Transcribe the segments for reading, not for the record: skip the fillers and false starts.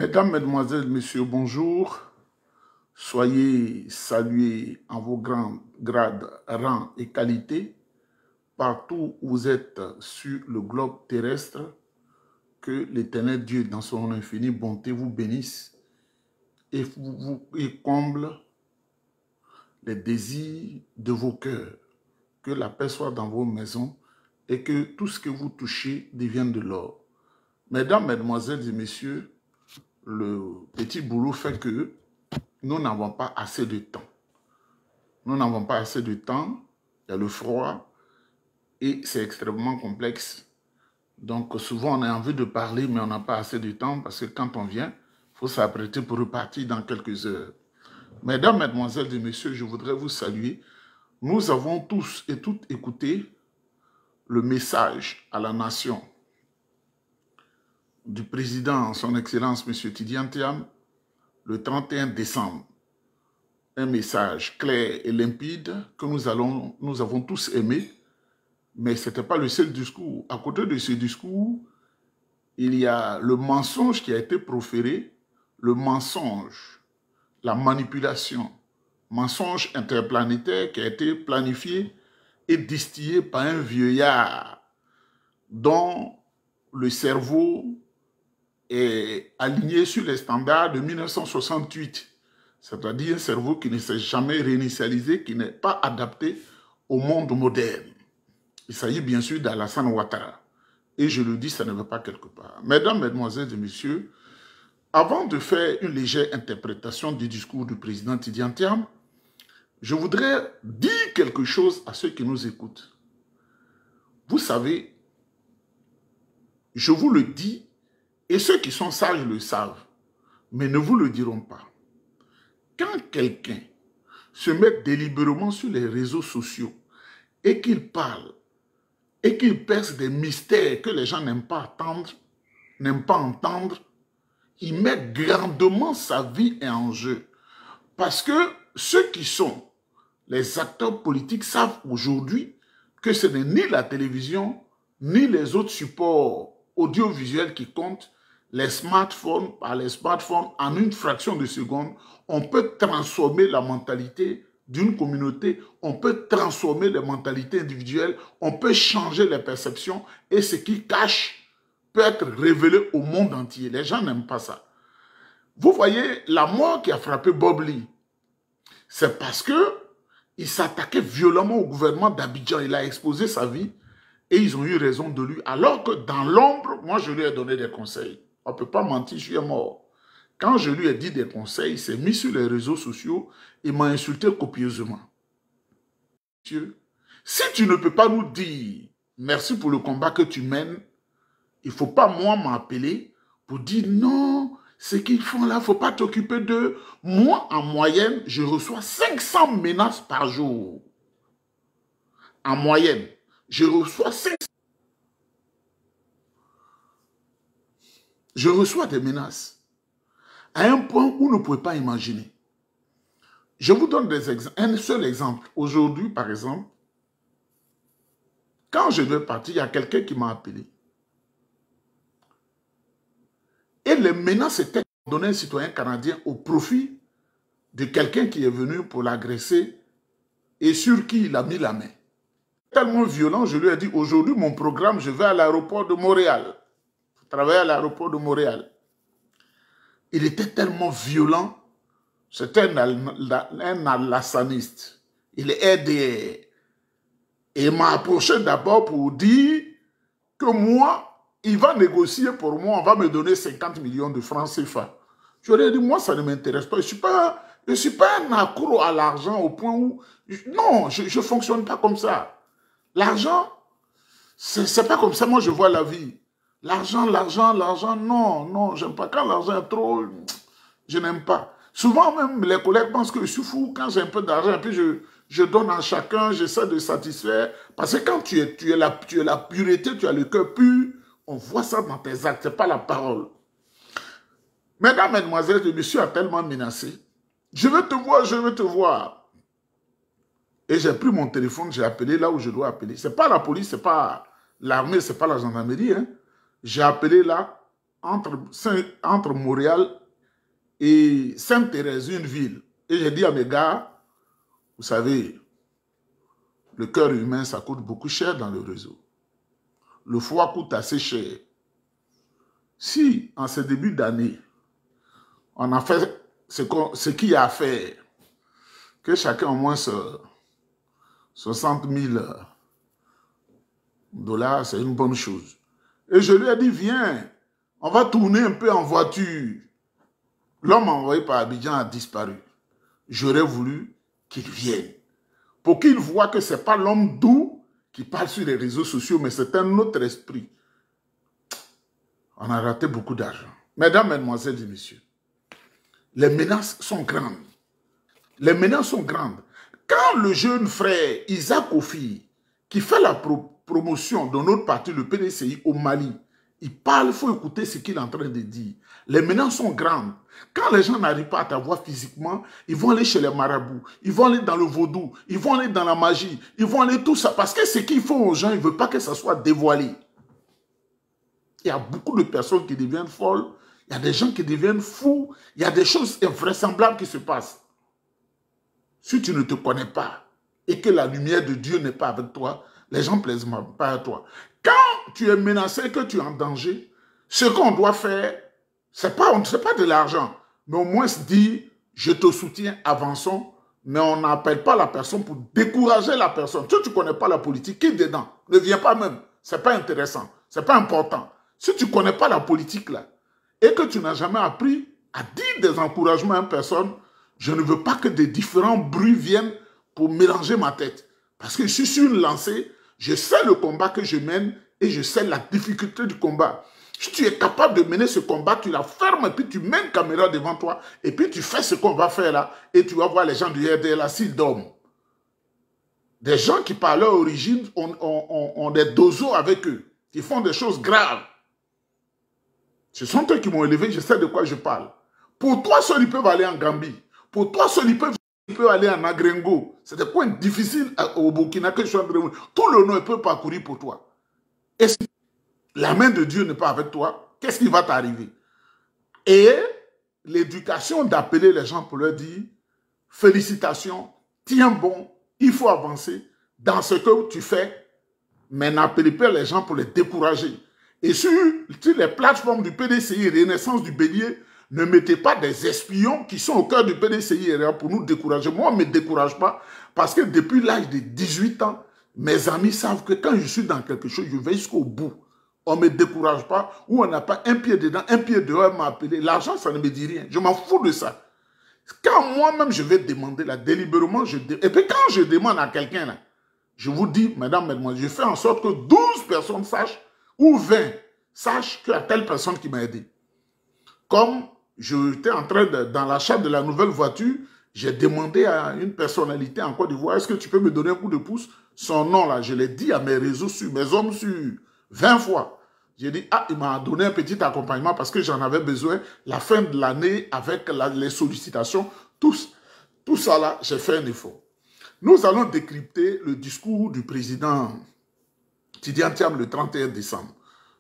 Mesdames, Mesdemoiselles, Messieurs, bonjour. Soyez salués en vos grands grades, rangs et qualités partout où vous êtes sur le globe terrestre. Que l'Éternel Dieu, dans son infinie bonté, vous bénisse et comble les désirs de vos cœurs. Que la paix soit dans vos maisons et que tout ce que vous touchez devienne de l'or. Mesdames, Mesdemoiselles et Messieurs, le petit boulot fait que nous n'avons pas assez de temps. Nous n'avons pas assez de temps, il y a le froid et c'est extrêmement complexe. Donc souvent on a envie de parler mais on n'a pas assez de temps parce que quand on vient, il faut s'apprêter pour repartir dans quelques heures. Mesdames, Mesdemoiselles et Messieurs, je voudrais vous saluer. Nous avons tous et toutes écouté le message à la nation du président, son Excellence, M. Tidjane Thiam, le 31 décembre. Un message clair et limpide que nous avons tous aimé, mais ce n'était pas le seul discours. À côté de ce discours, il y a le mensonge qui a été proféré, le mensonge, la manipulation, mensonge interplanétaire qui a été planifié et distillé par un vieillard dont le cerveau est aligné sur les standards de 1968. C'est-à-dire un cerveau qui ne s'est jamais réinitialisé, qui n'est pas adapté au monde moderne. Il s'agit bien sûr d'Alassane Ouattara. Et je le dis, ça ne va pas quelque part. Mesdames, Mesdemoiselles et Messieurs, avant de faire une légère interprétation du discours du président Tidjane Thiam, je voudrais dire quelque chose à ceux qui nous écoutent. Vous savez, je vous le dis, et ceux qui sont sages le savent, mais ne vous le diront pas. Quand quelqu'un se met délibérément sur les réseaux sociaux et qu'il parle et qu'il perce des mystères que les gens n'aiment pas entendre, il met grandement sa vie en jeu. Parce que ceux qui sont les acteurs politiques savent aujourd'hui que ce n'est ni la télévision, ni les autres supports audiovisuels qui comptent. Les smartphones, par les smartphones, en une fraction de seconde, on peut transformer la mentalité d'une communauté, on peut transformer les mentalités individuelles, on peut changer les perceptions et ce qui cache peut être révélé au monde entier. Les gens n'aiment pas ça. Vous voyez, la mort qui a frappé Bob Lee, c'est parce qu'il s'attaquait violemment au gouvernement d'Abidjan. Il a exposé sa vie et ils ont eu raison de lui. Alors que dans l'ombre, moi je lui ai donné des conseils. On ne peut pas mentir, je suis mort. Quand je lui ai dit des conseils, il s'est mis sur les réseaux sociaux et m'a insulté copieusement. Monsieur, si tu ne peux pas nous dire merci pour le combat que tu mènes, il ne faut pas moi m'appeler pour dire non, ce qu'ils font là, il ne faut pas t'occuper d'eux. Moi, en moyenne, je reçois 500 menaces par jour. En moyenne, je reçois 500. Je reçois des menaces à un point où vous ne pouvez pas imaginer. Je vous donne un seul exemple. Aujourd'hui, par exemple, quand je devais partir, il y a quelqu'un qui m'a appelé. Et les menaces étaient données à un citoyen canadien au profit de quelqu'un qui est venu pour l'agresser et sur qui il a mis la main. Tellement violent, je lui ai dit, aujourd'hui, mon programme, je vais à l'aéroport de Montréal. Je travaille à l'aéroport de Montréal. Il était tellement violent, c'était un alassaniste. Il est aidé. Et il m'a approché d'abord pour dire que moi, il va négocier pour moi, on va me donner 50 millions de francs CFA. Je lui ai dit, moi, ça ne m'intéresse pas. Je ne suis pas un accro à l'argent au point où... Non, je ne fonctionne pas comme ça. L'argent, c'est pas comme ça, moi, je vois la vie. L'argent, non, non, j'aime pas. Quand l'argent est trop, je n'aime pas. Souvent, même, les collègues pensent que je suis fou quand j'ai un peu d'argent, et puis je donne à chacun, j'essaie de satisfaire. Parce que quand tu es la pureté, tu as le cœur pur, on voit ça dans tes actes, ce n'est pas la parole. Mesdames, Mesdemoiselles, le monsieur a tellement menacé. Je veux te voir, je veux te voir. Et j'ai pris mon téléphone, j'ai appelé là où je dois appeler. Ce n'est pas la police, ce n'est pas l'armée, ce n'est pas la gendarmerie. Hein. J'ai appelé là entre Montréal et Sainte-Thérèse, une ville. Et j'ai dit à mes gars, vous savez, le cœur humain, ça coûte beaucoup cher dans le réseau. Le foie coûte assez cher. Si, en ce début d'année, on a fait ce qu'il y a à faire, que chacun au moins 60 000 $, c'est une bonne chose. Et je lui ai dit, viens, on va tourner un peu en voiture. L'homme envoyé par Abidjan a disparu. J'aurais voulu qu'il vienne. Pour qu'il voit que ce n'est pas l'homme doux qui parle sur les réseaux sociaux, mais c'est un autre esprit. On a raté beaucoup d'argent. Mesdames, mesdemoiselles et messieurs, les menaces sont grandes. Les menaces sont grandes. Quand le jeune frère Isaac Ofi, qui fait la promotion de notre parti, le PDCI, au Mali, il parle, il faut écouter ce qu'il est en train de dire. Les menaces sont grandes. Quand les gens n'arrivent pas à t'avoir physiquement, ils vont aller chez les marabouts, ils vont aller dans le vaudou, ils vont aller dans la magie, ils vont aller tout ça. Parce que ce qu'ils font aux gens, ils ne veulent pas que ça soit dévoilé. Il y a beaucoup de personnes qui deviennent folles, il y a des gens qui deviennent fous, il y a des choses invraisemblables qui se passent. Si tu ne te connais pas et que la lumière de Dieu n'est pas avec toi, les gens ne plaisent pas à toi. Quand tu es menacé, que tu es en danger, ce qu'on doit faire, ce n'est pas de l'argent, mais au moins se dire, je te soutiens, avançons, mais on n'appelle pas la personne pour décourager la personne. Si tu ne connais pas la politique, qui est dedans? Ne viens pas même. Ce n'est pas intéressant, ce n'est pas important. Si tu ne connais pas la politique là, et que tu n'as jamais appris à dire des encouragements à une personne, je ne veux pas que des différents bruits viennent pour mélanger ma tête. Parce que je suis sur une lancée, je sais le combat que je mène et je sais la difficulté du combat. Si tu es capable de mener ce combat, tu la fermes et puis tu mets une caméra devant toi et puis tu fais ce qu'on va faire là et tu vas voir les gens du RDLA s'ils dorment. Des gens qui par leur origine ont des dozos avec eux, qui font des choses graves. Ce sont eux qui m'ont élevé, je sais de quoi je parle. Pour toi, seuls ils peuvent aller en Gambie. Pour toi, seuls ils peuvent aller en Agrengo. C'est des points difficiles au Burkina que je suis en train de dire. Tout le nom peut parcourir pour toi. Et si la main de Dieu n'est pas avec toi, qu'est-ce qui va t'arriver? Et l'éducation d'appeler les gens pour leur dire, félicitations, tiens bon, il faut avancer dans ce que tu fais, mais n'appelez pas les gens pour les décourager. Et sur les plateformes du PDCI Renaissance du Bélier, ne mettez pas des espions qui sont au cœur du PDCI pour nous décourager. Moi, on ne me décourage pas parce que depuis l'âge de 18 ans, mes amis savent que quand je suis dans quelque chose, je vais jusqu'au bout. On ne me décourage pas ou on n'a pas un pied dedans, un pied dehors, m'a appelé. L'argent, ça ne me dit rien. Je m'en fous de ça. Quand moi-même, je vais demander là, délibérément, et puis quand je demande à quelqu'un là, je vous dis, mesdames, mesdemoiselles, je fais en sorte que 12 personnes sachent ou 20 sachent qu'il y a telle personne qui m'a aidé. Comme j'étais en train dans l'achat de la nouvelle voiture, j'ai demandé à une personnalité en Côte d'Ivoire, est-ce que tu peux me donner un coup de pouce? Son nom là, je l'ai dit à mes réseaux, sur mes hommes, sur 20 fois. J'ai dit, ah, il m'a donné un petit accompagnement parce que j'en avais besoin. La fin de l'année, avec les sollicitations, tout ça là, j'ai fait un effort. Nous allons décrypter le discours du président Tidiane Thiam le 31 décembre.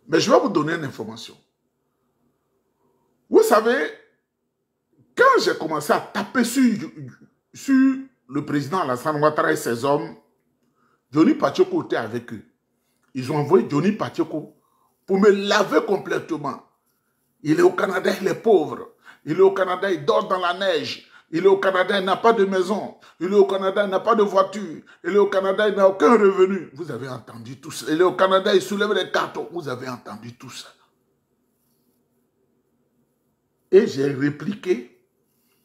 Mais je vais vous donner une information. Vous savez, quand j'ai commencé à taper sur le président Alassane Ouattara et ses hommes, Johnny Pacheco était avec eux. Ils ont envoyé Johnny Pacheco pour me laver complètement. Il est au Canada, il est pauvre. Il est au Canada, il dort dans la neige. Il est au Canada, il n'a pas de maison. Il est au Canada, il n'a pas de voiture. Il est au Canada, il n'a aucun revenu. Vous avez entendu tout ça. Il est au Canada, il soulève les cartons. Vous avez entendu tout ça. Et j'ai répliqué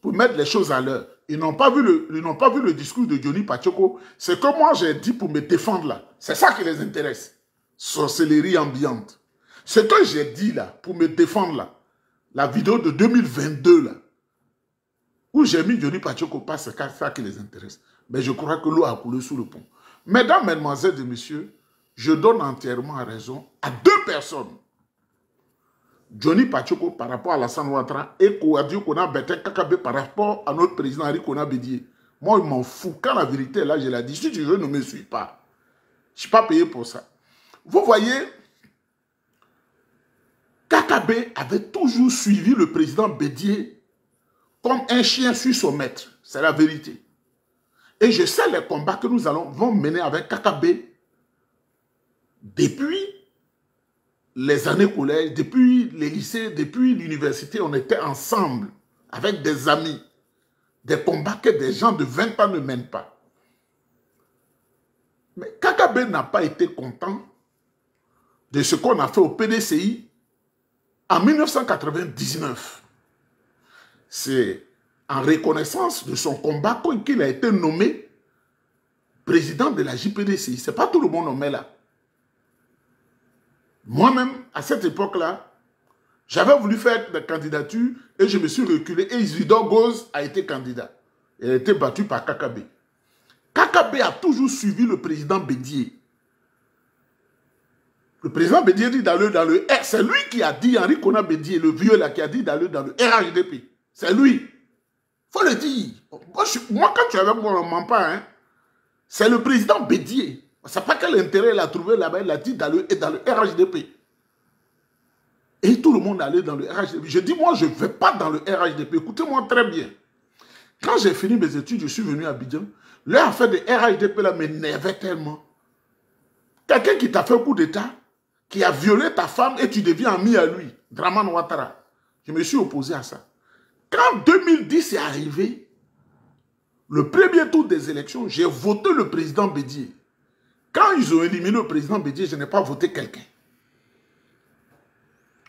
pour mettre les choses à l'heure. Ils n'ont pas vu le discours de Johnny Pacheco. C'est que moi j'ai dit pour me défendre là. C'est ça qui les intéresse. Sorcellerie ambiante. Ce que j'ai dit là, pour me défendre là, la vidéo de 2022 là, où j'ai mis Johnny Pacheco, pas c'est ça qui les intéresse. Mais je crois que l'eau a coulé sous le pont. Mesdames, mesdemoiselles et messieurs, je donne entièrement raison à deux personnes. Johnny Pacheco par rapport à Alassane Ouattara et Kouadio Kona Bete Kakabe par rapport à notre président Henri Kona Bédié. Moi, il m'en fout. Quand la vérité est là, je l'ai dit. Si tu veux, ne me suis pas. Je ne suis pas payé pour ça. Vous voyez, Kakabe avait toujours suivi le président Bédié comme un chien suit son maître. C'est la vérité. Et je sais les combats que nous vont mener avec Kakabe depuis les années collège, depuis les lycées, depuis l'université. On était ensemble avec des amis. Des combats que des gens de 20 ans ne mènent pas. Mais Kakabe n'a pas été content de ce qu'on a fait au PDCI en 1999. C'est en reconnaissance de son combat qu'il a été nommé président de la JPDCI. Ce n'est pas tout le monde nommé là. Moi-même, à cette époque-là, j'avais voulu faire des candidatures et je me suis reculé. Et Isidore Goz a été candidat. Il a été battu par Kakabe. Kakabe a toujours suivi le président Bédié. Le président Bédié dit dans le c'est lui qui a dit, Henri Kona Bédié, le vieux là, qui a dit dans le RHDP. C'est lui. Il faut le dire. Moi, quand tu es avec moi, on ne ment pas. Hein? C'est le président Bédié. On ne sait pas quel intérêt il a trouvé là-bas. Il a dit dans le RHDP. Et tout le monde allait dans le RHDP. Je dis, moi, je ne vais pas dans le RHDP. Écoutez-moi très bien. Quand j'ai fini mes études, je suis venu à Abidjan. Leur affaire de RHDP là m'énervait tellement. Quelqu'un qui t'a fait un coup d'état, qui a violé ta femme et tu deviens ami à lui, Dramane Ouattara. Je me suis opposé à ça. Quand 2010 est arrivé, le premier tour des élections, j'ai voté le président Bédié. Quand ils ont éliminé le président Bédié, je n'ai pas voté quelqu'un.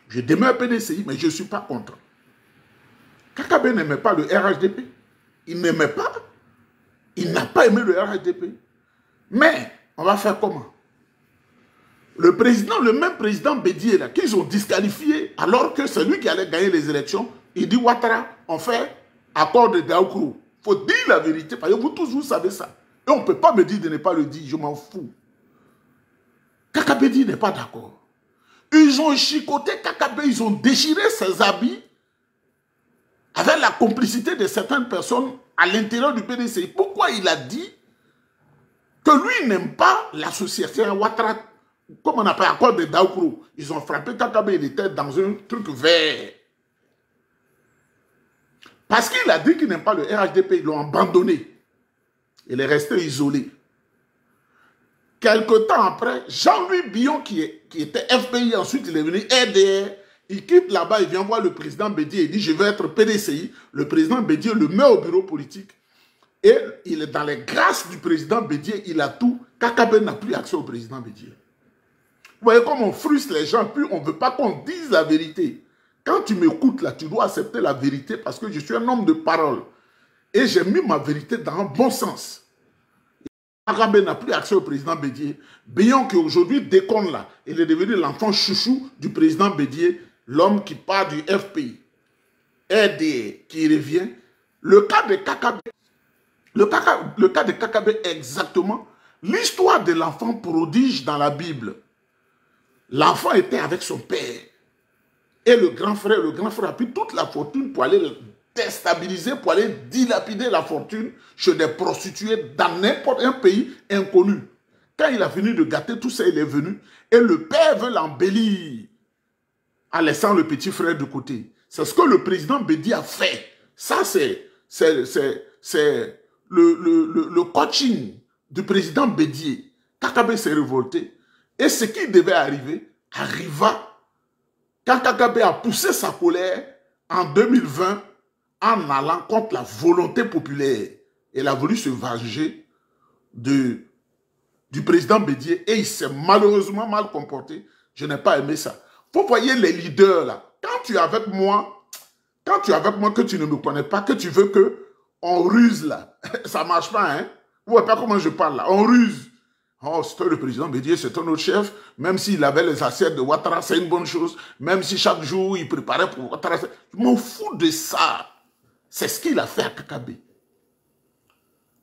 Je demeure PDCI, mais je ne suis pas content. Kakabe n'aimait pas le RHDP. Il n'aimait pas. Il n'a pas aimé le RHDP. Mais, on va faire comment? Le président, le même président Bédié, là, qu'ils ont disqualifié, alors que c'est lui qui allait gagner les élections, il dit, Ouattara, on fait accord de Daoukro. Il faut dire la vérité, parce que vous tous, vous savez ça. Et on ne peut pas me dire de ne pas le dire, je m'en fous. Kakabe dit n'est pas d'accord. Ils ont chicoté Kakabe, ils ont déchiré ses habits avec la complicité de certaines personnes à l'intérieur du PDCI. Pourquoi il a dit que lui n'aime pas l'association Ouattara, comme on appelle accord de Daoukro. Ils ont frappé Kakabe, il était dans un truc vert. Parce qu'il a dit qu'il n'aime pas le RHDP, ils l'ont abandonné. Il est resté isolé. Quelque temps après, Jean-Louis Billon, qui était FPI, ensuite il est venu RDR, il quitte là-bas, il vient voir le président Bédié, il dit je vais être PDCI. Le président Bédié le met au bureau politique. Et il est dans les grâces du président Bédié, il a tout. Kakabe n'a plus accès au président Bédié. Vous voyez comme on frustre les gens, puis on ne veut pas qu'on dise la vérité. Quand tu m'écoutes là, tu dois accepter la vérité parce que je suis un homme de parole. Et j'ai mis ma vérité dans un bon sens. Kakabe n'a plus accès au président Bédié. Billon qui aujourd'hui déconne là, il est devenu l'enfant chouchou du président Bédié, l'homme qui part du FPI. RDR qui revient. Le cas de Kakabe, le cas de Kakabe est exactement l'histoire de l'enfant prodige dans la Bible. L'enfant était avec son père. Et le grand frère a pris toute la fortune pour aller déstabiliser, pour aller dilapider la fortune chez des prostituées dans n'importe un pays inconnu. Quand il a fini de gâter tout ça, il est venu. Et le père veut l'embellir en laissant le petit frère de côté. C'est ce que le président Bédié a fait. Ça, c'est le coaching du président Bédié. Kakabe s'est révolté. Et ce qui devait arriver, arriva quand Kakabe a poussé sa colère en 2020 en allant contre la volonté populaire. Il a voulu se venger du président Bédié et il s'est malheureusement mal comporté. Je n'ai pas aimé ça. Vous voyez les leaders là, quand tu es avec moi, que tu ne me connais pas, que tu veux qu'on ruse là, ça ne marche pas, hein? Vous voyez pas comment je parle là, on ruse. Oh, c'était le président Bédié, c'est un autre chef. Même s'il avait les assiettes de Ouattara, c'est une bonne chose. Même si chaque jour, il préparait pour Ouattara. Je m'en fous de ça. C'est ce qu'il a fait à Kakabe.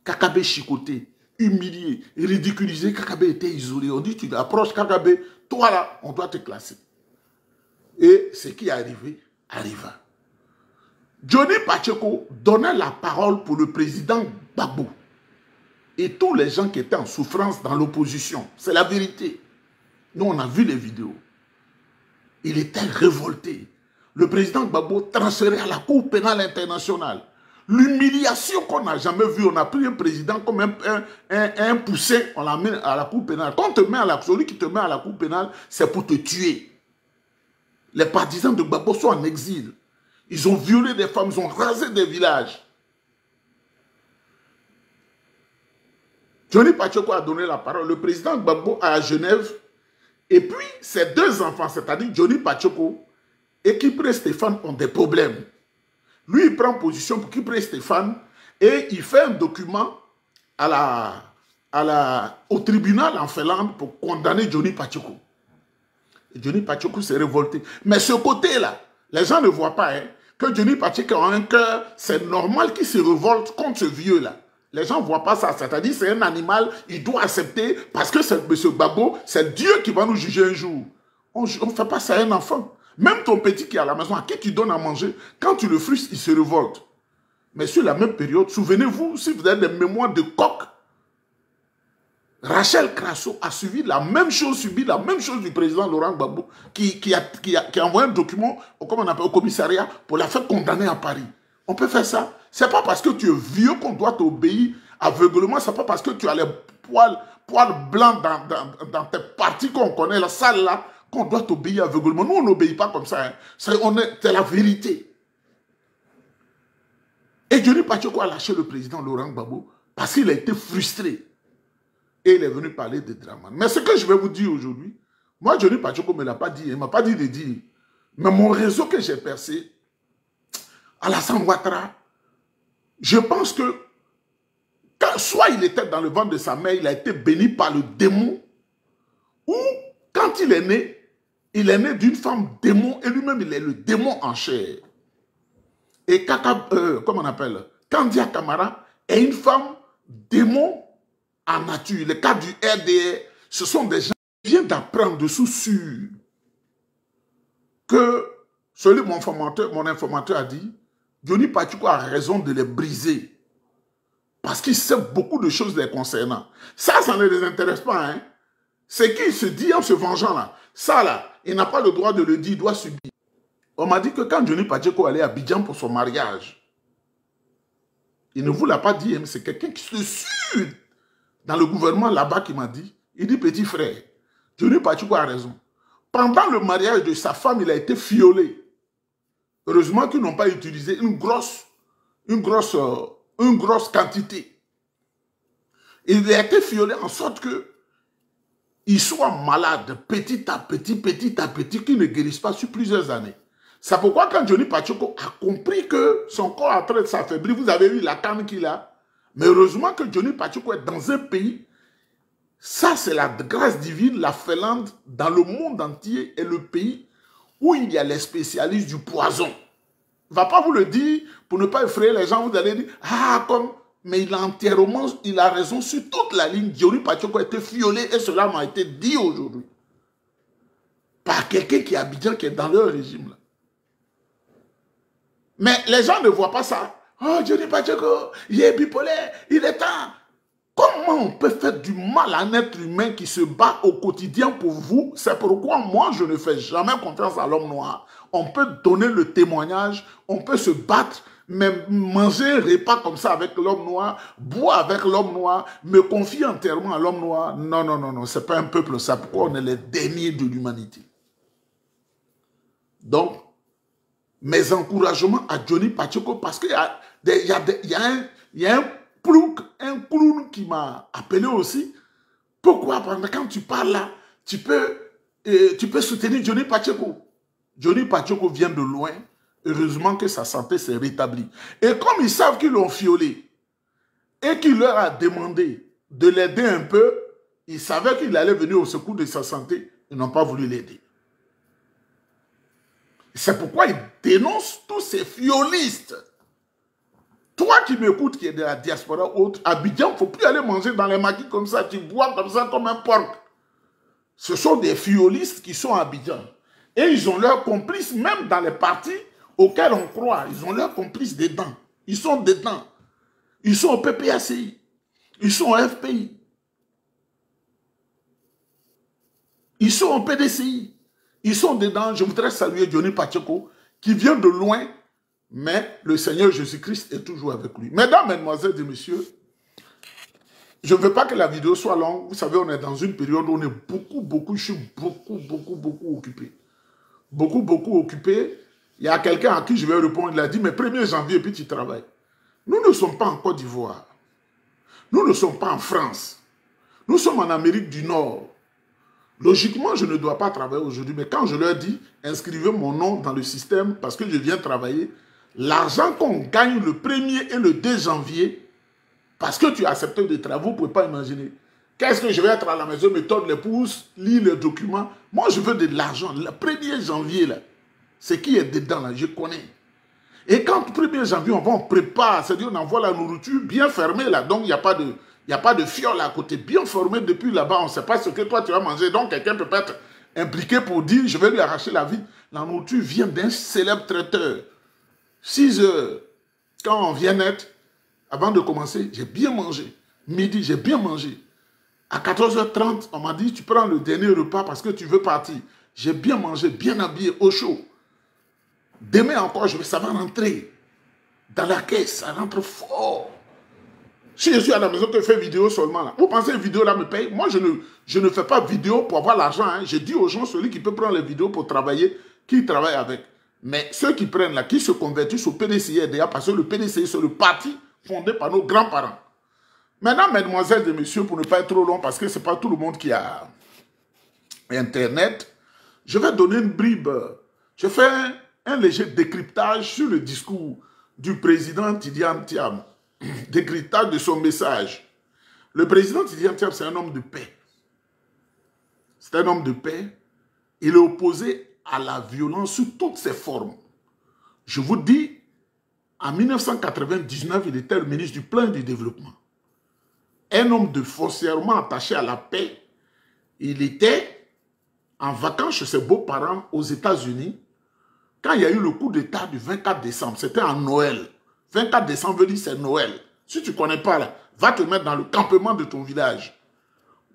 Kakabe chicoté, humilié, ridiculisé. Kakabe était isolé. On dit, tu approches Kakabe, toi là, on doit te classer. Et ce qui est arrivé, arriva. Johnny Pacheco donnait la parole pour le président Gbagbo. Et tous les gens qui étaient en souffrance dans l'opposition. C'est la vérité. Nous, on a vu les vidéos. Il était révolté. Le président Gbagbo transféré à la Cour pénale internationale. L'humiliation qu'on n'a jamais vue, on a pris un président comme un poussin, on l'a mis à la Cour pénale. Quand on te met à celui qui te met à la Cour pénale, c'est pour te tuer. Les partisans de Gbagbo sont en exil. Ils ont violé des femmes, ils ont rasé des villages. Johnny Pacheco a donné la parole. Le président Gbagbo à Genève. Et puis, ses deux enfants, c'est-à-dire Johnny Pacheco et Kipré Stéphane, ont des problèmes. Lui, il prend position pour Kipré Stéphane et il fait un document au tribunal en Finlande pour condamner Johnny Pacheco. Et Johnny Pacheco s'est révolté. Mais ce côté-là, les gens ne voient pas que Johnny Pacheco a un cœur, c'est normal qu'il se révolte contre ce vieux-là. Les gens ne voient pas ça. C'est-à-dire c'est un animal, il doit accepter parce que c'est M. Gbagbo, c'est Dieu qui va nous juger un jour. On ne fait pas ça à un enfant. Même ton petit qui est à la maison, à qui tu donnes à manger, quand tu le frustres, il se révolte. Mais sur la même période, souvenez-vous, si vous avez des mémoires de coq, Rachel Crasso a subi la même chose du président Laurent Gbagbo, qui a envoyé un document au commissariat pour la faire condamner à Paris. On peut faire ça. Ce n'est pas parce que tu es vieux qu'on doit t'obéir aveuglement. Ce n'est pas parce que tu as les poils blancs dans tes parties qu'on connaît, la salle là, qu'on doit t'obéir aveuglement. Nous, on n'obéit pas comme ça. Hein. C'est la vérité. Et Johnny Pacheco a lâché le président Laurent Gbagbo parce qu'il a été frustré. Et il est venu parler de Dramane. Mais ce que je vais vous dire aujourd'hui, moi, Johnny Pacheco ne me l'a pas dit. Il ne m'a pas dit de dire. Mais mon réseau que j'ai percé, Alassane Ouattara, je pense que soit il était dans le ventre de sa mère, il a été béni par le démon, ou quand il est né d'une femme démon, et lui-même il est le démon en chair. Et comment on appelle, Kandia Camara est une femme démon en nature. Le cas du RDR, ce sont des gens qui viennent d'apprendre de sous-sûr que mon informateur a dit, Johnny Pacheco a raison de les briser. Parce qu'il sait beaucoup de choses les concernant. Ça ne les intéresse pas. Hein? C'est qu'il se dit en se vengeant là. Ça là, il n'a pas le droit de le dire, il doit subir. On m'a dit que quand Johnny Pacheco allait à Abidjan pour son mariage, il ne vous l'a pas dit, mais c'est quelqu'un qui se suit dans le gouvernement là-bas qui m'a dit, il dit petit frère, Johnny Pacheco a raison. Pendant le mariage de sa femme, il a été violé. Heureusement qu'ils n'ont pas utilisé une grosse quantité. Il a été violé en sorte qu'il soit malade petit à petit, qu'il ne guérisse pas sur plusieurs années. C'est pourquoi quand Johnny Pacheco a compris que son corps est en train de s'affaiblir, vous avez vu la canne qu'il a. Mais heureusement que Johnny Pacheco est dans un pays, ça c'est la grâce divine, la Finlande, dans le monde entier, est le pays où il y a les spécialistes du poison. Il ne va pas vous le dire pour ne pas effrayer les gens. Vous allez dire, ah, comme, mais il a raison sur toute la ligne. Johnny Pacheco a été violé et cela m'a été dit aujourd'hui. Par quelqu'un qui est Abidjan, qui est dans leur régime. Là. Mais les gens ne voient pas ça. Oh, Johnny Pacheco, il est bipolaire, il est temps. Comment on peut faire du mal à un être humain qui se bat au quotidien pour vous? C'est pourquoi moi, je ne fais jamais confiance à l'homme noir. On peut donner le témoignage, on peut se battre, mais manger un repas comme ça avec l'homme noir, boire avec l'homme noir, me confier entièrement à l'homme noir. Non, non, non, non, c'est pas un peuple, ça. Pourquoi on est les derniers de l'humanité? Donc, mes encouragements à Johnny Pacheco, parce qu'il y a un clown qui m'a appelé aussi. Pourquoi? Parce que quand tu parles là, tu peux soutenir Johnny Pacheco. Johnny Pacheco vient de loin. Heureusement que sa santé s'est rétablie. Et comme ils savent qu'ils l'ont violé et qu'il leur a demandé de l'aider un peu, ils savaient qu'il allait venir au secours de sa santé. Ils n'ont pas voulu l'aider. C'est pourquoi ils dénoncent tous ces violistes. Toi qui m'écoutes, qui est de la diaspora haute, Abidjan, il ne faut plus aller manger dans les maquis comme ça, tu bois comme ça, comme un porc. Ce sont des violistes qui sont à Abidjan. Et ils ont leurs complices, même dans les partis auxquels on croit. Ils ont leurs complices dedans. Ils sont dedans. Ils sont au PPACI. Ils sont au FPI. Ils sont au PDCI. Ils sont dedans. Je voudrais saluer Johnny Pacheco, qui vient de loin, mais le Seigneur Jésus-Christ est toujours avec lui. Mesdames, Mesdemoiselles et Messieurs, je ne veux pas que la vidéo soit longue. Vous savez, on est dans une période où on est je suis beaucoup occupé. Beaucoup occupé. Il y a quelqu'un à qui je vais répondre, il a dit, mais 1er janvier, puis tu travailles. Nous ne sommes pas en Côte d'Ivoire. Nous ne sommes pas en France. Nous sommes en Amérique du Nord. Logiquement, je ne dois pas travailler aujourd'hui, mais quand je leur dis, inscrivez mon nom dans le système parce que je viens travailler, l'argent qu'on gagne le 1er et le 2 janvier, parce que tu as accepté des travaux, vous ne pouvez pas imaginer. Qu'est-ce que je vais être à la maison, me tordre les pouces, lire les documents. Moi, je veux de l'argent. Le 1er janvier, là, ce qui est dedans, là, je connais. Et quand le 1er janvier, on prépare, c'est-à-dire on envoie la nourriture bien fermée, là, donc il n'y a pas de fiole à côté, bien fermé depuis là-bas, on ne sait pas ce que toi tu vas manger, donc quelqu'un peut être impliqué pour dire, je vais lui arracher la vie. La nourriture vient d'un célèbre traiteur. 6 heures, quand on vient net, avant de commencer, j'ai bien mangé. Midi, j'ai bien mangé. À 14h30, on m'a dit, tu prends le dernier repas parce que tu veux partir. J'ai bien mangé, bien habillé, au chaud. Demain encore, ça va rentrer dans la caisse, ça rentre fort. Si je suis à la maison, que je fais vidéo seulement là. Vous pensez que vidéo là me paye? Moi, je ne fais pas vidéo pour avoir l'argent. Hein. Je dis aux gens, celui qui peut prendre les vidéos pour travailler, qui travaille avec. Mais ceux qui prennent là, qui se convertissent au PDCI RDA, parce que le PDCI, c'est le parti fondé par nos grands-parents. Maintenant, mesdemoiselles et messieurs, pour ne pas être trop long, parce que ce n'est pas tout le monde qui a Internet, je vais donner une bribe. Je fais un léger décryptage sur le discours du président Tidiane Thiam. Décryptage de son message. Le président Tidiane Thiam, c'est un homme de paix. C'est un homme de paix. Il est opposé à la violence sous toutes ses formes. Je vous dis, en 1999, il était le ministre du Plan et du Développement. Un homme de foncièrement attaché à la paix. Il était en vacances chez ses beaux-parents aux États-Unis quand il y a eu le coup d'État du 24 décembre. C'était en Noël. 24 décembre veut dire c'est Noël. Si tu ne connais pas, là, va te mettre dans le campement de ton village.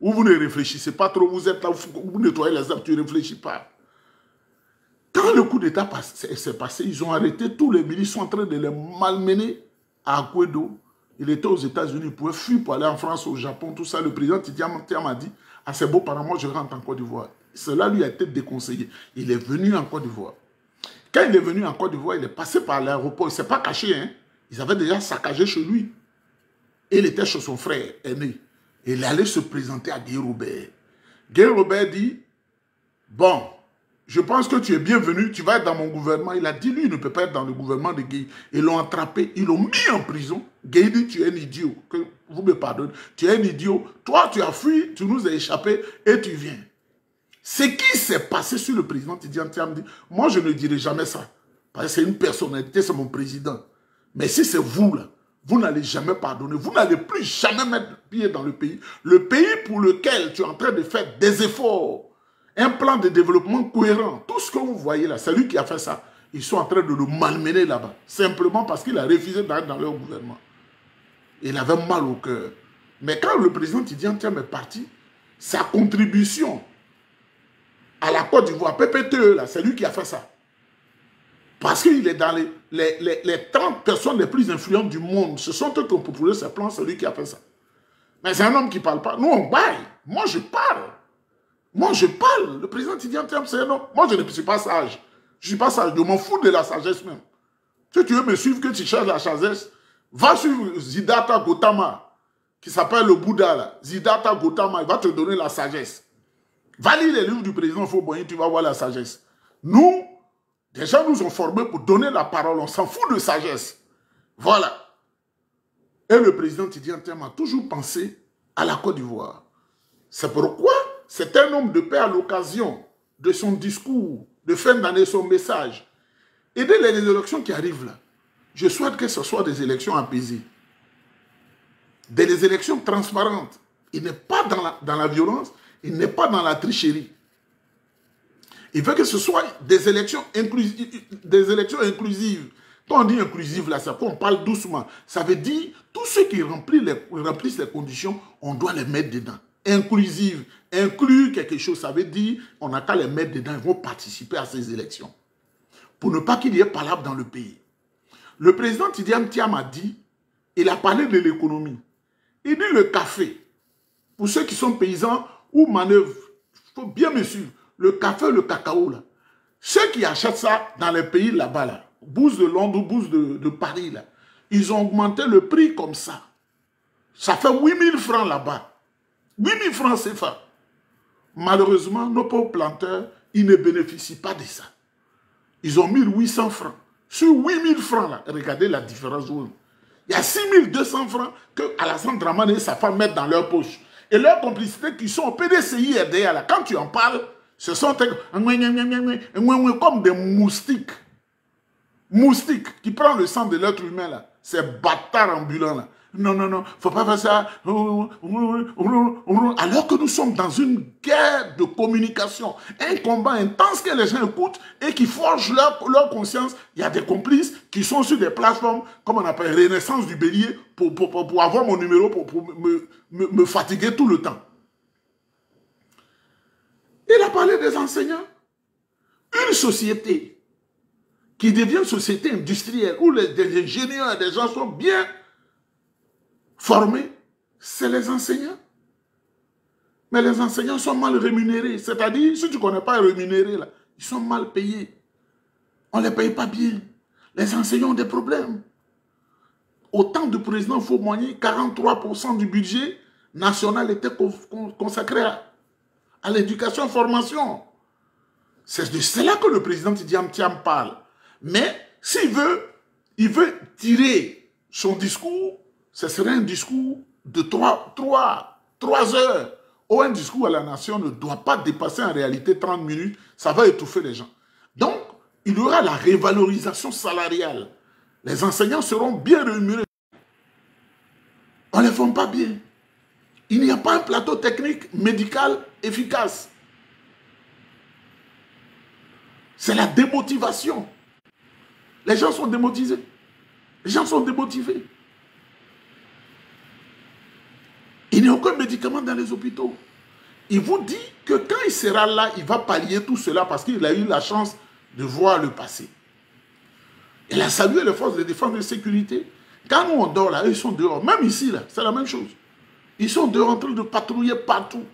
Où vous ne réfléchissez pas trop, vous êtes là, vous nettoyez les arbres, tu ne réfléchis pas. Quand le coup d'État s'est passé, ils ont arrêté tous les milices, sont en train de les malmener à Akwedo. Il était aux États-Unis, il pouvait fuir pour aller en France, au Japon, tout ça. Le président Tidiane Thiam a dit à ses beaux-parents, moi je rentre en Côte d'Ivoire. Cela lui a été déconseillé. Il est venu en Côte d'Ivoire. Quand il est venu en Côte d'Ivoire, il est passé par l'aéroport, il ne s'est pas caché, hein. Ils avaient déjà saccagé chez lui. Et il était chez son frère aîné. Et il allait se présenter à Guy Robert. Guy Robert dit, bon, je pense que tu es bienvenu, tu vas être dans mon gouvernement. Il a dit, lui, il ne peut pas être dans le gouvernement de Guy. Ils l'ont attrapé, ils l'ont mis en prison. Guy dit, tu es un idiot, que vous me pardonnez. Tu es un idiot, toi tu as fui, tu nous as échappé et tu viens. Ce qui s'est passé sur le président Tidiane Thiam dit, moi je ne dirai jamais ça. Parce que c'est une personnalité, c'est mon président. Mais si c'est vous, là, vous n'allez jamais pardonner. Vous n'allez plus jamais mettre pied dans le pays. Le pays pour lequel tu es en train de faire des efforts, un plan de développement cohérent. Tout ce que vous voyez là, c'est lui qui a fait ça. Ils sont en train de le malmener là-bas. Simplement parce qu'il a refusé d'aller dans leur gouvernement. Il avait mal au cœur. Mais quand le président Tidiane Thiam est parti, sa contribution à la Côte d'Ivoire, PPTE, là, c'est lui qui a fait ça. Parce qu'il est dans les 30 personnes les plus influentes du monde. Ce sont eux qui ont proposé ce plan, c'est lui qui a fait ça. Mais c'est un homme qui ne parle pas. Nous, on baille. Moi, je parle. Moi, je parle. Le président Tidiane Thiam, c'est un homme. Moi, je ne suis pas sage. Je ne suis pas sage. Je m'en fous de la sagesse même. Si tu veux me suivre, que tu cherches la sagesse, va suivre Siddhartha Gautama, qui s'appelle le Bouddha, là. Siddhartha Gautama, il va te donner la sagesse. Va lire les livres du président Fauboyne, tu vas voir la sagesse. Nous, des gens nous ont formés pour donner la parole. On s'en fout de sagesse. Voilà. Et le président Tidiane Thiam a toujours pensé à la Côte d'Ivoire. C'est pourquoi c'est un homme de paix à l'occasion de son discours, de fin d'année, son message. Et dès les élections qui arrivent là, je souhaite que ce soit des élections apaisées. Des élections transparentes. Il n'est pas dans la violence, il n'est pas dans la tricherie. Il veut que ce soit des élections inclusives. Quand on dit inclusive, là, c'est qu'on parle doucement. Ça veut dire, tous ceux qui remplissent les conditions, on doit les mettre dedans. Inclusive, Inclure quelque chose, ça veut dire on n'a qu'à les mettre dedans, ils vont participer à ces élections. Pour ne pas qu'il y ait palabre dans le pays. Le président Tidiane Thiam a dit, il a parlé de l'économie. Il dit le café, pour ceux qui sont paysans ou manœuvrent, il faut bien me suivre, le café, le cacao, là. Ceux qui achètent ça dans les pays là-bas, là, Bourse de Londres ou Bourse de Paris, là, ils ont augmenté le prix comme ça. Ça fait 8000 francs là-bas. 8000 francs CFA. Malheureusement, nos pauvres planteurs, ils ne bénéficient pas de ça. Ils ont 1800 francs. Sur 8000 francs, là, regardez la différence. Il y a 6200 francs que Alassane Dramane et sa femme mettent dans leur poche. Et leur complicité qui sont au PDCI et RDA, là, quand tu en parles, ce sont comme des moustiques. Moustiques qui prennent le sang de l'être humain, là. Ces bâtards ambulants, là. Non, non, non, faut pas faire ça. Alors que nous sommes dans une guerre de communication, un combat intense que les gens écoutent et qui forgent leur conscience. Il y a des complices qui sont sur des plateformes, comme on appelle Renaissance du Bélier, pour avoir mon numéro, pour me fatiguer tout le temps. Il a parlé des enseignants. Une société qui devient une société industrielle où des ingénieurs et des gens sont bien formés, c'est les enseignants. Mais les enseignants sont mal rémunérés. C'est-à-dire, si tu ne connais pas rémunérés, là, ils sont mal payés. On ne les paye pas bien. Les enseignants ont des problèmes. Au temps du président Faumoigny, 43% du budget national était consacré à l'éducation-formation. C'est de cela que le président Tidiane Thiam parle. Mais s'il veut tirer son discours, ce serait un discours de 3 heures. Ou un discours à la nation ne doit pas dépasser en réalité 30 minutes. Ça va étouffer les gens. Donc, il y aura la révalorisation salariale. Les enseignants seront bien rémunérés. On ne les forme pas bien. Il n'y a pas un plateau technique médical efficace. C'est la démotivation. Les gens sont démotivés. Les gens sont démotivés. Il n'y a aucun médicament dans les hôpitaux. Il vous dit que quand il sera là, il va pallier tout cela parce qu'il a eu la chance de voir le passé. Il a salué les forces de défense et de sécurité. Quand nous on dort là, eux, ils sont dehors. Même ici, là, c'est la même chose. Ils sont dehors en train de patrouiller partout.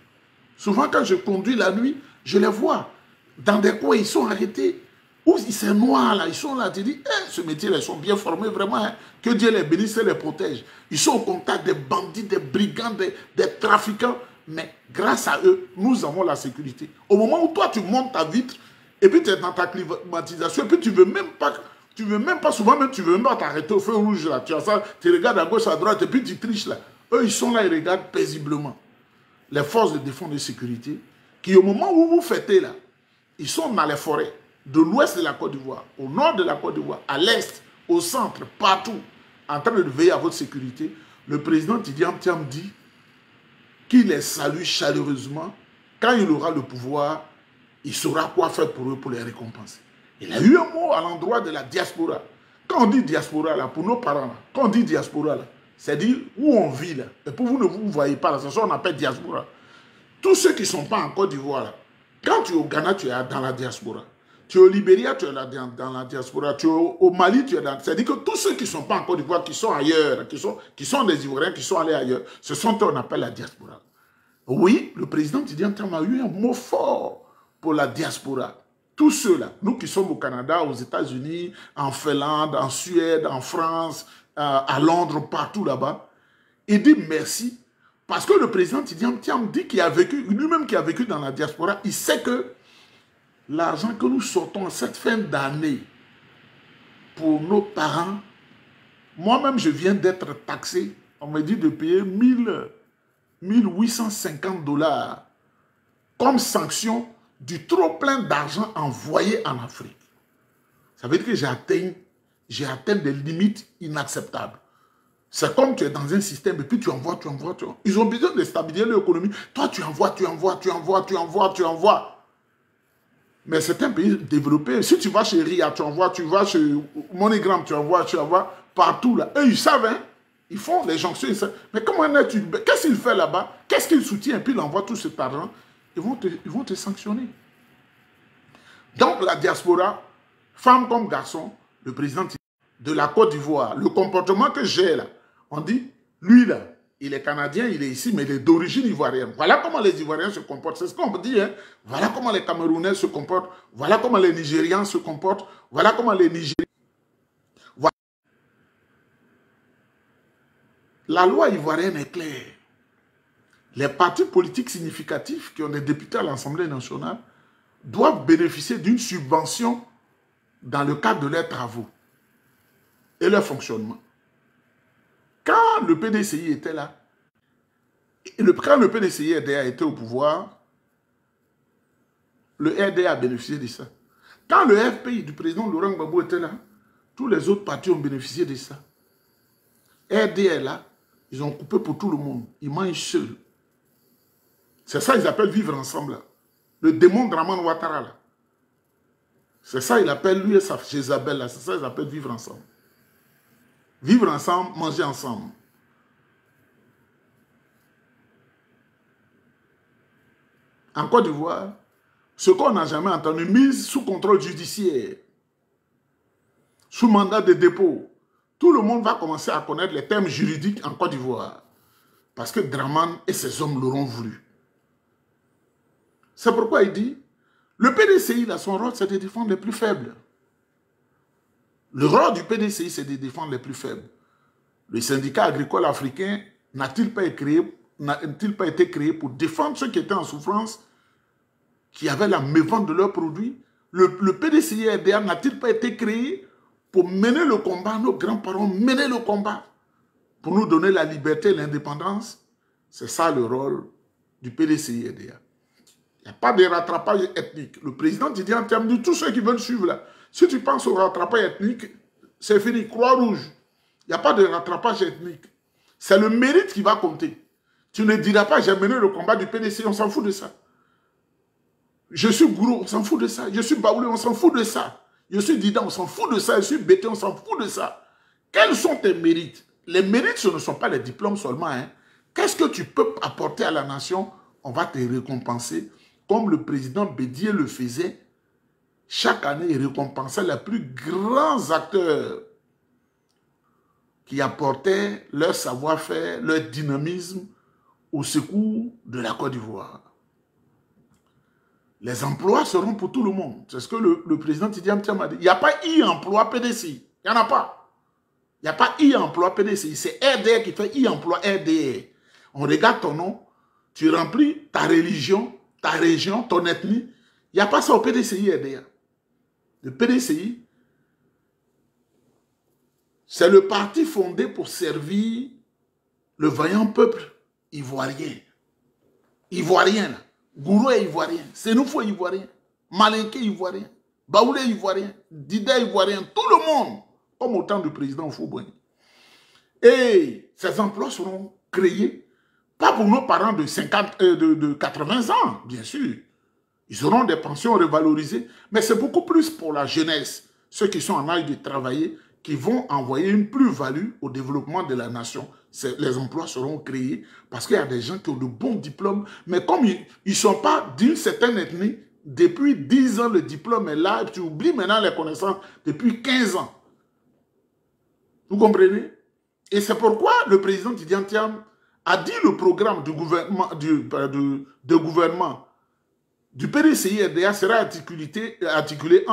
Souvent, quand je conduis la nuit, je les vois. Dans des coins, ils sont arrêtés. Ou c'est noir là, ils sont là. Tu dis, ce métier-là, ils sont bien formés vraiment. Hein. Que Dieu les bénisse et les protège. Ils sont au contact des bandits, des brigands, des trafiquants. Mais grâce à eux, nous avons la sécurité. Au moment où toi, tu montes ta vitre, et puis tu es dans ta climatisation, et puis tu ne veux même pas, souvent même, tu ne veux même pas t'arrêter au feu rouge là. Tu as ça, tu regardes à gauche, à droite, et puis tu triches là. Eux, ils sont là, ils regardent paisiblement. Les forces de défense et de sécurité, qui au moment où vous fêtez là, ils sont dans les forêts, de l'ouest de la Côte d'Ivoire, au nord de la Côte d'Ivoire, à l'est, au centre, partout, en train de veiller à votre sécurité. Le président Tidiane Thiam dit qu'il les salue chaleureusement. Quand il aura le pouvoir, il saura quoi faire pour eux, pour les récompenser. Il a eu un mot à l'endroit de la diaspora. Quand on dit diaspora, là, pour nos parents, là, quand on dit diaspora, là, c'est-à-dire où on vit, là, et pour vous ne vous voyez pas, là, c'est ça qu'on appelle diaspora. Tous ceux qui ne sont pas en Côte d'Ivoire, là, quand tu es au Ghana, tu es dans la diaspora. Tu es au Libéria, tu es dans la diaspora. Tu es au Mali, tu es dans... C'est-à-dire que tous ceux qui ne sont pas en Côte d'Ivoire, qui sont ailleurs, qui sont des Ivoiriens, qui sont allés ailleurs, ce sont eux qu'on appelle la diaspora. Oui, le président Tidiane Thiam a eu un mot fort pour la diaspora. Tous ceux-là, nous qui sommes au Canada, aux États-Unis, en Finlande, en Suède, en France, à Londres, partout là-bas, il dit merci. Parce que le président Tidiane Thiam dit qu'il a vécu, lui-même qui a vécu dans la diaspora, il sait que l'argent que nous sortons en cette fin d'année pour nos parents, moi-même je viens d'être taxé, on me dit de payer 1850 $, comme sanction du trop plein d'argent envoyé en Afrique. Ça veut dire que j'ai atteint des limites inacceptables. C'est comme tu es dans un système et puis tu envoies. Ils ont besoin de stabiliser l'économie. Toi, tu envoies. Mais c'est un pays développé. Si tu vas chez RIA, tu envoies. Tu vas chez MoneyGram, tu envoies. Partout là. Eux, ils savent, hein. Ils font les jonctions. Mais comment est-ce qu'est-ce qu'il fait là-bas? Qu'est-ce qu'il soutient? Et puis il envoie tout cet argent. ils vont te sanctionner. Donc la diaspora, femme comme garçon, le président de la Côte d'Ivoire, le comportement que j'ai là, on dit, lui là, il est canadien, il est ici, mais il est d'origine ivoirienne. Voilà comment les Ivoiriens se comportent. C'est ce qu'on dit, hein. Voilà comment les Camerounais se comportent. Voilà comment les Nigérians se comportent. Voilà comment les Nigériens... Voilà. La loi ivoirienne est claire. Les partis politiques significatifs qui ont des députés à l'Assemblée nationale doivent bénéficier d'une subvention dans le cadre de leurs travaux et leur fonctionnement. Quand le PDCI était là, quand le PDCI RDA était au pouvoir, le RDA a bénéficié de ça. Quand le FPI du président Laurent Gbagbo était là, tous les autres partis ont bénéficié de ça. RDA est là, ils ont coupé pour tout le monde. Ils mangent seuls. C'est ça qu'ils appellent vivre ensemble. Là. Le démon Draman Ouattara. Là. C'est ça qu'il appelle lui et sa Jézabel. C'est ça qu'ils appellent vivre ensemble. Vivre ensemble, manger ensemble. En Côte d'Ivoire, ce qu'on n'a jamais entendu, mise sous contrôle judiciaire, sous mandat de dépôt. Tout le monde va commencer à connaître les termes juridiques en Côte d'Ivoire. Parce que Draman et ses hommes l'auront voulu. C'est pourquoi il dit, le PDCI, là, son rôle, c'est de défendre les plus faibles. Le rôle du PDCI, c'est de défendre les plus faibles. Le syndicat agricole africain n'a-t-il pas été créé pour défendre ceux qui étaient en souffrance, qui avaient la mévente de leurs produits? Le PDCI RDA n'a-t-il pas été créé pour mener le combat? Nos grands-parents menaient le combat pour nous donner la liberté et l'indépendance. C'est ça le rôle du PDCI RDA. Il n'y a pas de rattrapage ethnique. Le président dit en termes de tous ceux qui veulent suivre là, si tu penses au rattrapage ethnique, c'est fini, Croix-Rouge. Il n'y a pas de rattrapage ethnique. C'est le mérite qui va compter. Tu ne diras pas, j'ai mené le combat du PDC, on s'en fout de ça. Je suis Gourou, on s'en fout de ça. Je suis Baoulé, on s'en fout de ça. Je suis Dida, on s'en fout de ça. Je suis Bété, on s'en fout de ça. Quels sont tes mérites? Les mérites, ce ne sont pas les diplômes seulement. Hein. Qu'est-ce que tu peux apporter à la nation? On va te récompenser. Comme le président Bédier le faisait, chaque année, il récompensait les plus grands acteurs qui apportaient leur savoir-faire, leur dynamisme au secours de la Côte d'Ivoire. Les emplois seront pour tout le monde. C'est ce que le président Tidiane Thiam a dit. Il n'y a pas e-emploi PDCI. Il n'y en a pas. Il n'y a pas e-emploi PDCI. C'est RDR qui fait e-emploi RDR. On regarde ton nom, tu remplis ta religion, ta région, ton ethnie. Il n'y a pas ça au PDCI RDA. Le PDCI, c'est le parti fondé pour servir le vaillant peuple ivoirien. Ivoirien, là. Gourou est ivoirien. Sénoufo est ivoirien. Malinké ivoirien. Baoulé ivoirien. Dida ivoirien. Tout le monde. Comme au temps du président Foubouni. Et ces emplois seront créés, pas pour nos parents de 80 ans, bien sûr. Ils auront des pensions revalorisées, mais c'est beaucoup plus pour la jeunesse, ceux qui sont en âge de travailler, qui vont envoyer une plus-value au développement de la nation. Les emplois seront créés parce qu'il y a des gens qui ont de bons diplômes, mais comme ils ne sont pas d'une certaine ethnie, depuis 10 ans, le diplôme est là, et tu oublies maintenant les connaissances depuis 15 ans. Vous comprenez? Et c'est pourquoi le président Tidiane Thiam a dit le programme du gouvernement, du PDCI RDA sera articulé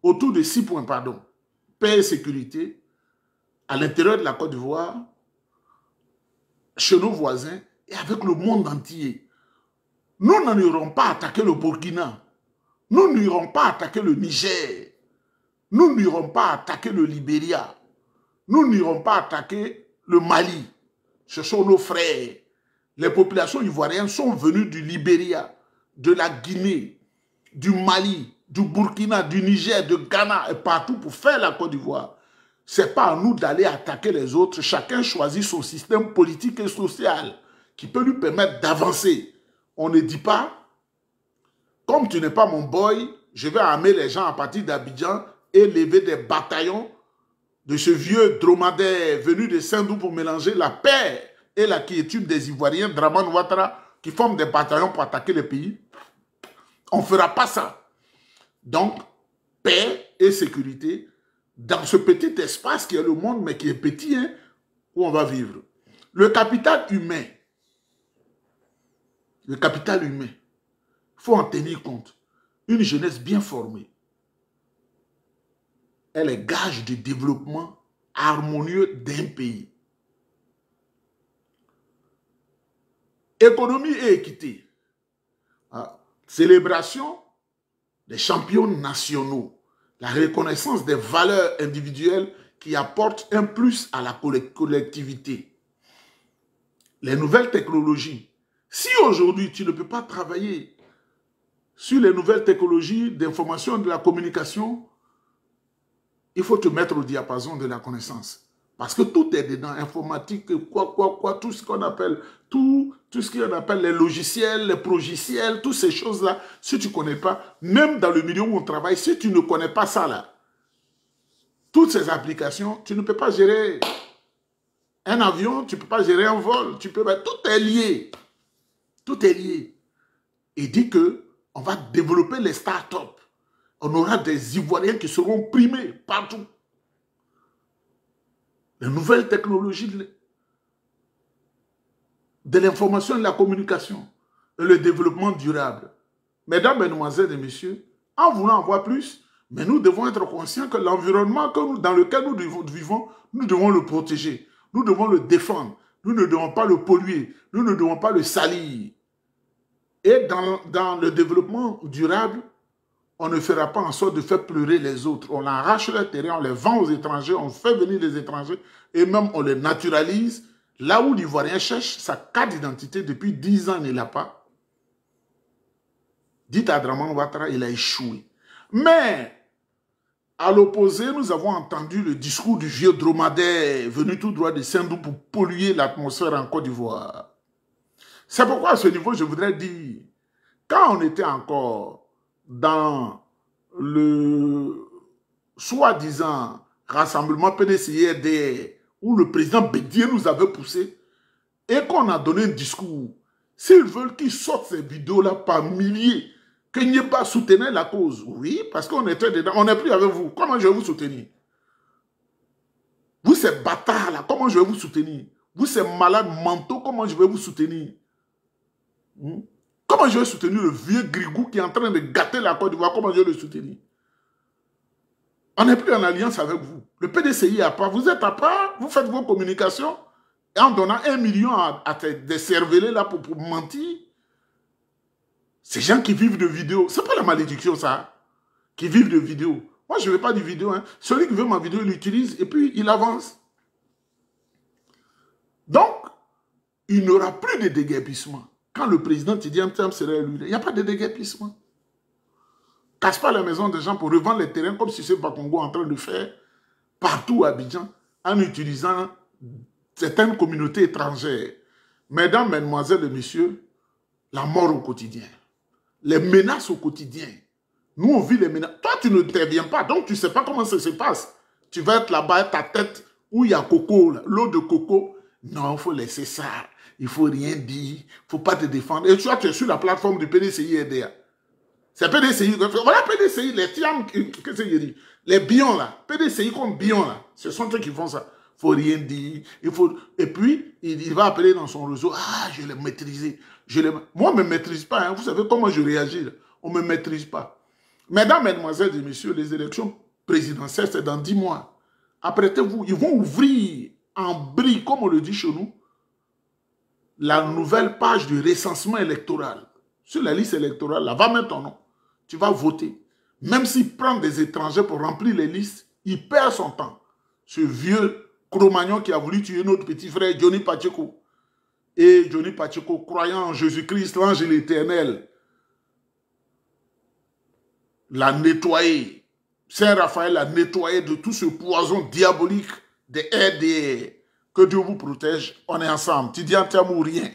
autour de 6 points, pardon. Paix et sécurité à l'intérieur de la Côte d'Ivoire, chez nos voisins et avec le monde entier. Nous n'irons pas attaquer le Burkina. Nous n'irons pas attaquer le Niger. Nous n'irons pas attaquer le Libéria. Nous n'irons pas attaquer le Mali. Ce sont nos frères. Les populations ivoiriennes sont venues du Libéria, de la Guinée, du Mali, du Burkina, du Niger, de Ghana et partout pour faire la Côte d'Ivoire. Ce n'est pas à nous d'aller attaquer les autres. Chacun choisit son système politique et social qui peut lui permettre d'avancer. On ne dit pas, comme tu n'es pas mon boy, je vais amener les gens à partir d'Abidjan et lever des bataillons de ce vieux dromadaire venu de Saint-Dou pour mélanger la paix et la quiétude des Ivoiriens, Draman Ouattara, qui forment des bataillons pour attaquer les pays. On ne fera pas ça. Donc, paix et sécurité dans ce petit espace qui est le monde, mais qui est petit, hein, où on va vivre. Le capital humain. Le capital humain. Il faut en tenir compte. Une jeunesse bien formée. Elle est gage de développement harmonieux d'un pays. Économie et équité. Célébration des champions nationaux. La reconnaissance des valeurs individuelles qui apportent un plus à la collectivité. Les nouvelles technologies. Si aujourd'hui tu ne peux pas travailler sur les nouvelles technologies d'information et de la communication, il faut te mettre au diapason de la connaissance. Parce que tout est dedans, informatique, tout ce qu'on appelle, tout ce qu'on appelle les logiciels, les progiciels, toutes ces choses-là, si tu ne connais pas, même dans le milieu où on travaille, si tu ne connais pas ça là, toutes ces applications, tu ne peux pas gérer un avion, tu ne peux pas gérer un vol, tout est lié. Tout est lié. Il dit qu'on va développer les startups. On aura des Ivoiriens qui seront primés partout. Les nouvelles technologies de l'information et de la communication et le développement durable. Mesdames, mesdemoiselles et messieurs, en voulant en voir plus, mais nous devons être conscients que l'environnement dans lequel nous vivons, nous devons le protéger, nous devons le défendre, nous ne devons pas le polluer, nous ne devons pas le salir. Et dans le développement durable, on ne fera pas en sorte de faire pleurer les autres. On arrache leur terrain, on les vend aux étrangers, on fait venir les étrangers et même on les naturalise. Là où l'Ivoirien cherche sa carte d'identité depuis 10 ans, il ne l'a pas. Dites à Draman Ouattara, il a échoué. Mais, à l'opposé, nous avons entendu le discours du vieux dromadaire venu tout droit de Saint-Dou pour polluer l'atmosphère en Côte d'Ivoire. C'est pourquoi à ce niveau, je voudrais dire, quand on était encore dans le soi-disant rassemblement PDCIRDR où le président Bédier nous avait poussé et qu'on a donné un discours, s'ils veulent qu'ils sortent ces vidéos-là par milliers, que Niéba soutenait la cause, oui, parce qu'on était dedans, on n'est plus avec vous, comment je vais vous soutenir? Vous, ces bâtards-là, comment je vais vous soutenir? Vous, ces malades mentaux, comment je vais vous soutenir? Comment je vais soutenir le vieux Grigou qui est en train de gâter la Côte d'Ivoire? Comment je vais le soutenir? On n'est plus en alliance avec vous. Le PDCI à part, vous êtes à part, vous faites vos communications et en donnant 1 million à des cervelés là pour mentir. Ces gens qui vivent de vidéos, c'est pas la malédiction ça, qui vivent de vidéos. Moi je ne veux pas de vidéos. Hein. Celui qui veut ma vidéo, il l'utilise et puis il avance. Donc, il n'y aura plus de déguerpissement. Quand le président Tidiane Thiam sera élu, il n'y a pas de déguerpissement. Casse pas la maison des gens pour revendre les terrains comme si c'est Bakongo en train de faire partout à Abidjan en utilisant certaines communautés étrangères. Mesdames, mesdemoiselles et messieurs, la mort au quotidien, les menaces au quotidien. Nous, on vit les menaces. Toi, tu ne t'interviens pas, donc tu ne sais pas comment ça se passe. Tu vas être là-bas, ta tête, où il y a coco, l'eau de coco. Non, il faut laisser ça. Il ne faut rien dire. Il ne faut pas te défendre. Et tu es sur la plateforme du PDCI-RDA. C'est PDCI. Voilà PDCI, les Tiam, qu'est-ce que je dis? Les Bions là. PDCI comme Bions là. Ce sont eux qui font ça. Il ne faut rien dire. Et puis, il va appeler dans son réseau. Ah, je l'ai maîtrisé. Moi, on ne me maîtrise pas. Hein. Vous savez comment je réagis là? On ne me maîtrise pas. Mesdames, mesdemoiselles et messieurs, les élections présidentielles, c'est dans 10 mois. Apprêtez-vous. Ils vont ouvrir en bris, comme on le dit chez nous, la nouvelle page de recensement électoral. Sur la liste électorale, là, va mettre ton nom. Tu vas voter. Même s'il prend des étrangers pour remplir les listes, il perd son temps. Ce vieux Cro-Magnon qui a voulu tuer notre petit frère Johnny Pacheco. Et Johnny Pacheco, croyant en Jésus-Christ, l'ange et l'éternel, l'a nettoyé. Saint Raphaël l'a nettoyé de tout ce poison diabolique des RDR. Que Dieu vous protège. On est ensemble. Tidiane Thiam ou rien.